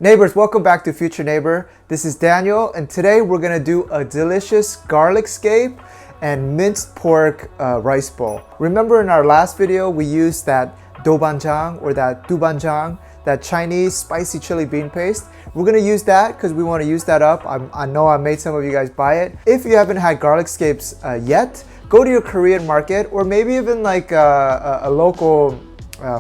Neighbors, welcome back to Future Neighbor. This is Daniel, and today we're gonna do a delicious garlic scape and minced pork rice bowl. Remember in our last video, we used that doubanjiang or that dubanjiang, that Chinese spicy chili bean paste. We're gonna use that because we wanna use that up. I know I made some of you guys buy it. If you haven't had garlic scapes yet, go to your Korean market or maybe even like a local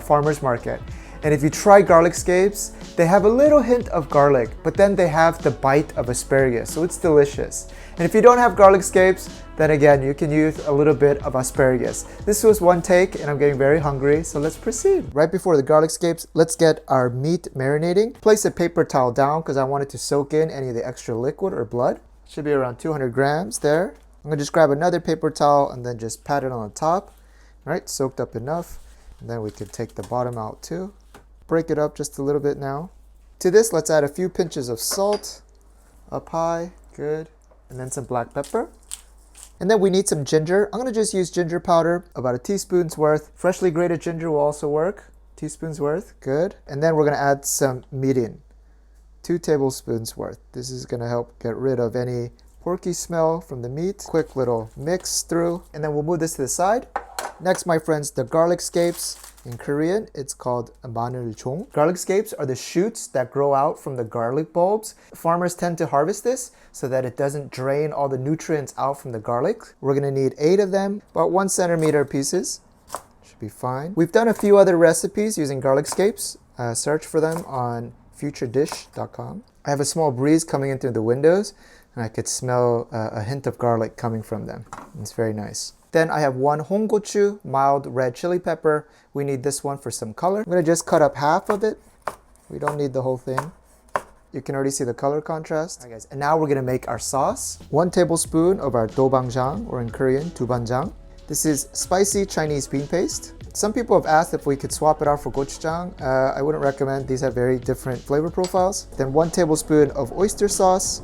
farmer's market. And if you try garlic scapes, they have a little hint of garlic, but then they have the bite of asparagus, so it's delicious. And if you don't have garlic scapes, then again, you can use a little bit of asparagus. This was one take, and I'm getting very hungry, so let's proceed. Right before the garlic scapes, let's get our meat marinating. Place a paper towel down because I want it to soak in any of the extra liquid or blood. Should be around 200 grams there. I'm gonna just grab another paper towel and then just pat it on the top. All right, soaked up enough. And then we can take the bottom out too. Break it up just a little bit now. To this, let's add a few pinches of salt up high, good. And then some black pepper. And then we need some ginger. I'm gonna just use ginger powder, about a teaspoon's worth. Freshly grated ginger will also work, teaspoon's worth, good. And then we're gonna add some mirin, 2 tablespoons worth. This is gonna help get rid of any porky smell from the meat. Quick little mix through, and then we'll move this to the side. Next, my friends, the garlic scapes. In Korean, it's called maneulchong. Garlic scapes are the shoots that grow out from the garlic bulbs. Farmers tend to harvest this so that it doesn't drain all the nutrients out from the garlic. We're gonna need 8 of them, about 1 centimeter pieces. Should be fine. We've done a few other recipes using garlic scapes. Search for them on futuredish.com. I have a small breeze coming in through the windows, and I could smell a hint of garlic coming from them. It's very nice. Then I have 1 honggochu, mild red chili pepper. We need this one for some color. I'm gonna just cut up half of it. We don't need the whole thing. You can already see the color contrast. All right, guys, and now we're gonna make our sauce. 1 tablespoon of our doubanjiang, or in Korean, dubanjiang. This is spicy Chinese bean paste. Some people have asked if we could swap it out for gochujang. I wouldn't recommend. These have very different flavor profiles. Then 1 tablespoon of oyster sauce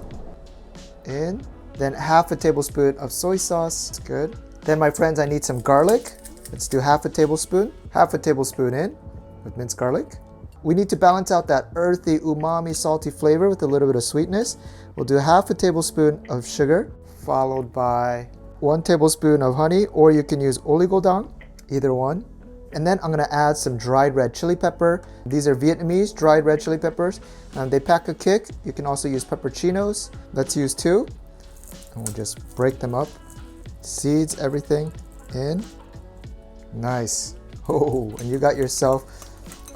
in. Then half a tablespoon of soy sauce. It's good. Then, my friends, I need some garlic. Let's do half a tablespoon in with minced garlic. We need to balance out that earthy, umami, salty flavor with a little bit of sweetness. We'll do half a tablespoon of sugar, followed by 1 tablespoon of honey, or you can use oligodang, either one. And then I'm gonna add some dried red chili pepper. These are Vietnamese dried red chili peppers. They pack a kick. You can also use pepperoncinos. Let's use 2. And we'll just break them up. Seeds, everything in. Nice. Oh, and you got yourself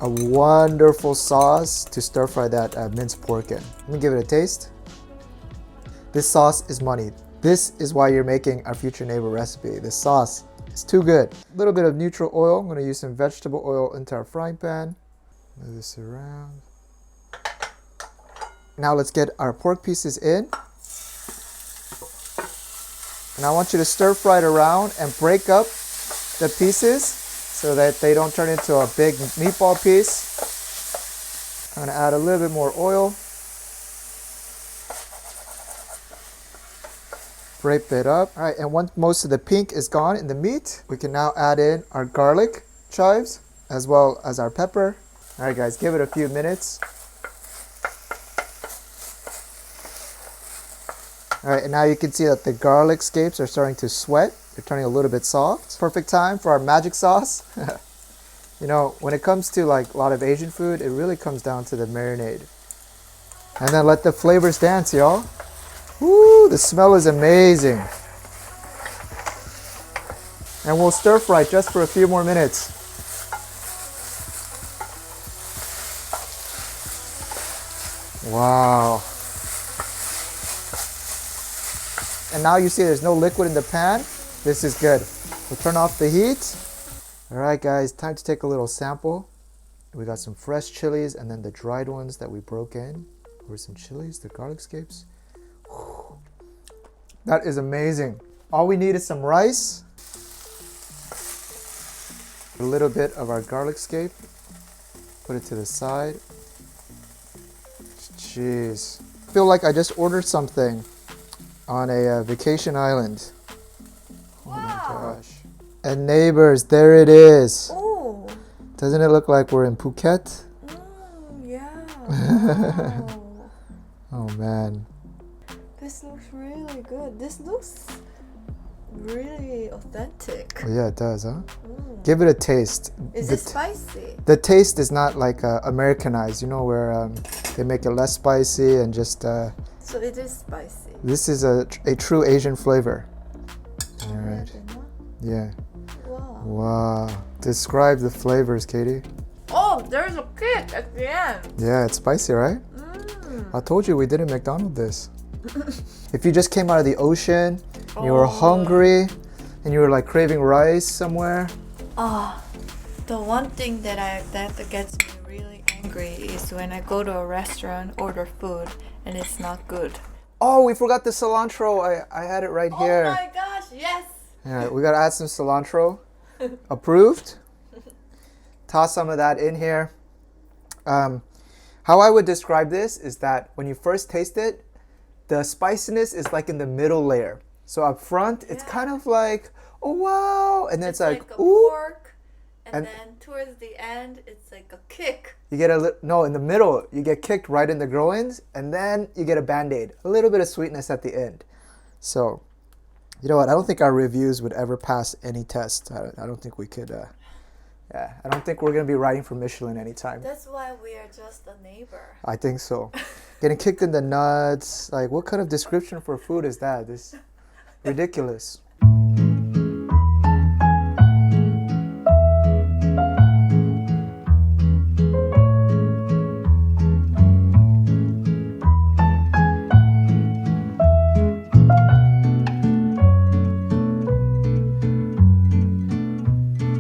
a wonderful sauce to stir fry that minced pork in. Let me give it a taste. This sauce is money. This is why you're making our Future Neighbor recipe. This sauce is too good. A little bit of neutral oil. I'm going to use some vegetable oil into our frying pan. Move this around. Now let's get our pork pieces in. And I want you to stir fry it around and break up the pieces so that they don't turn into a big meatball piece. I'm gonna add a little bit more oil. Break it up. All right, and once most of the pink is gone in the meat, we can now add in our garlic chives as well as our pepper. All right, guys, give it a few minutes. All right, and now you can see that the garlic scapes are starting to sweat. They're turning a little bit soft. Perfect time for our magic sauce. You know, when it comes to like a lot of Asian food, it really comes down to the marinade. And then let the flavors dance, y'all. Woo, the smell is amazing. And we'll stir fry just for a few more minutes. Wow. And now you see there's no liquid in the pan. This is good. We'll turn off the heat. All right, guys, time to take a little sample. We got some fresh chilies and then the dried ones that we broke in. Or some chilies, the garlic scapes. Whew. That is amazing. All we need is some rice. A little bit of our garlic scape. Put it to the side. Jeez. I feel like I just ordered something on a vacation island. Oh my gosh. And neighbors, there it is. Oh. Doesn't it look like we're in Phuket? Yeah. Oh, Oh man. this looks really good. This looks really authentic. Oh, yeah, it does, huh? Mm. Give it a taste. Is it spicy? The taste is not like Americanized, you know, where they make it less spicy and just. So it is spicy. This is a true Asian flavor. All right. Yeah. Wow. Wow. Describe the flavors, Katie. Oh, there's a kick at the end. Yeah, it's spicy, right? Mm. I told you we didn't McDonald's this. If you just came out of the ocean, and you were hungry, and you were like craving rice somewhere. Ah, the one thing that gets me really angry is when I go to a restaurant, order food, and it's not good. Oh, we forgot the cilantro. I had it right here. Oh my gosh, yes! All right, we gotta add some cilantro. Approved. Toss some of that in here. How I would describe this is that when you first taste it, the spiciness is like in the middle layer. So up front, it's kind of like, oh wow, and then it's like a ooh. pork, and then towards the end, it's like a kick. You get no, in the middle, you get kicked right in the groins, and then you get a Band-Aid. A little bit of sweetness at the end. So, you know what? I don't think our reviews would ever pass any test. I don't think we could, yeah, I don't think we're going to be writing for Michelin anytime. That's why we are just a neighbor. I think so. Getting kicked in the nuts. Like, what kind of description for food is that? This ridiculous.